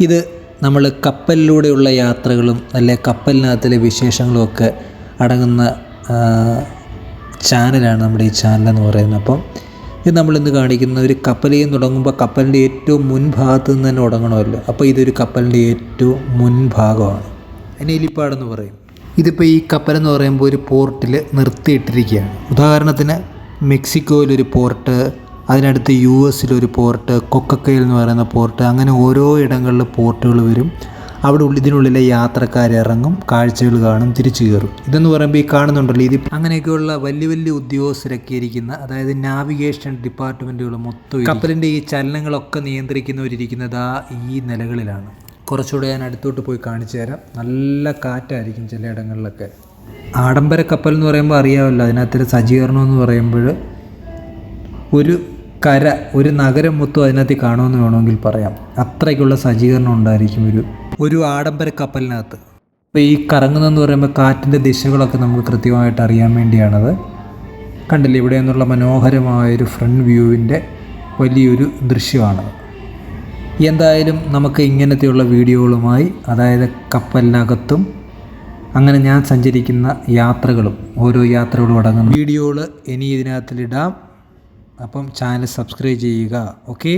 ഇത് നമ്മൾ കപ്പലിലൂടെയുള്ള യാത്രകളും അല്ലെ കപ്പലിനകത്തിലെ വിശേഷങ്ങളും ഒക്കെ അടങ്ങുന്ന ചാനലാണ് നമ്മുടെ ഈ ചാനലെന്ന് പറയുന്നത്. അപ്പം ഇത് നമ്മളിന്ന് കാണിക്കുന്ന ഒരു കപ്പലിൽ നിന്ന് തുടങ്ങുമ്പോൾ കപ്പലിൻ്റെ ഏറ്റവും മുൻഭാഗത്ത് നിന്ന് തന്നെ തുടങ്ങണമല്ലോ. അപ്പോൾ ഇതൊരു കപ്പലിൻ്റെ ഏറ്റവും മുൻഭാഗമാണ്, അതിന് എലിപ്പാടെന്ന് പറയും. ഇതിപ്പോൾ ഈ കപ്പലെന്ന് പറയുമ്പോൾ ഒരു പോർട്ടിൽ നിർത്തിയിട്ടിരിക്കുകയാണ്. ഉദാഹരണത്തിന് മെക്സിക്കോയിലൊരു പോർട്ട്, അതിനടുത്ത് US-ലൊരു പോർട്ട്, കൊക്കക്കയിൽ എന്ന് പറയുന്ന പോർട്ട്, അങ്ങനെ ഓരോ ഇടങ്ങളിൽ പോർട്ടുകൾ വരും. അവിടെ ഇതിനുള്ളിലെ യാത്രക്കാരിറങ്ങും, കാഴ്ചകൾ കാണും, തിരിച്ചു കയറും. ഇതെന്ന് പറയുമ്പോൾ ഈ കാണുന്നുണ്ടല്ലോ, ഇത് അങ്ങനെയൊക്കെയുള്ള വലിയ വലിയ ഉദ്യോഗസ്ഥരൊക്കെ ഇരിക്കുന്ന, അതായത് നാവിഗേഷൻ ഡിപ്പാർട്ട്മെൻറ്റുകൾ മൊത്തം കപ്പലിൻ്റെ ഈ ചലനങ്ങളൊക്കെ നിയന്ത്രിക്കുന്നവരിയ്ക്കുന്നത് ഈ നിലകളിലാണ്. കുറച്ചുകൂടെ ഞാൻ അടുത്തോട്ട് പോയി കാണിച്ചു തരാം. നല്ല കാറ്റായിരിക്കും ചില ഇടങ്ങളിലൊക്കെ. ആഡംബര കപ്പൽ എന്ന് പറയുമ്പോൾ അറിയാമല്ലോ, അതിനകത്തൊരു സജ്ജീകരണം എന്ന് പറയുമ്പോൾ ഒരു കര, ഒരു നഗരം മൊത്തം അതിനകത്ത് കാണുമെന്ന് വേണമെങ്കിൽ പറയാം. അത്രയ്ക്കുള്ള സജ്ജീകരണം ഉണ്ടായിരിക്കും ഒരു ആഡംബര കപ്പലിനകത്ത്. ഇപ്പോൾ ഈ കറങ്ങുന്നതെന്ന് പറയുമ്പോൾ കാറ്റിൻ്റെ ദിശകളൊക്കെ നമുക്ക് കൃത്യമായിട്ട് അറിയാൻ വേണ്ടിയാണത്. കണ്ടില്ലേ, ഇവിടെ നിന്നുള്ള മനോഹരമായൊരു ഫ്രണ്ട് വ്യൂവിൻ്റെ വലിയൊരു ദൃശ്യമാണത്. എന്തായാലും നമുക്ക് ഇങ്ങനത്തെയുള്ള വീഡിയോകളുമായി, അതായത് കപ്പലിനകത്തും അങ്ങനെ ഞാൻ സഞ്ചരിക്കുന്ന യാത്രകളും ഓരോ യാത്രകളും അടങ്ങുന്ന വീഡിയോകൾ ഇനി ഇതിനകത്തിലിടാം. അപ്പം ചാനൽ സബ്സ്ക്രൈബ് ചെയ്യുക. ഓക്കെ.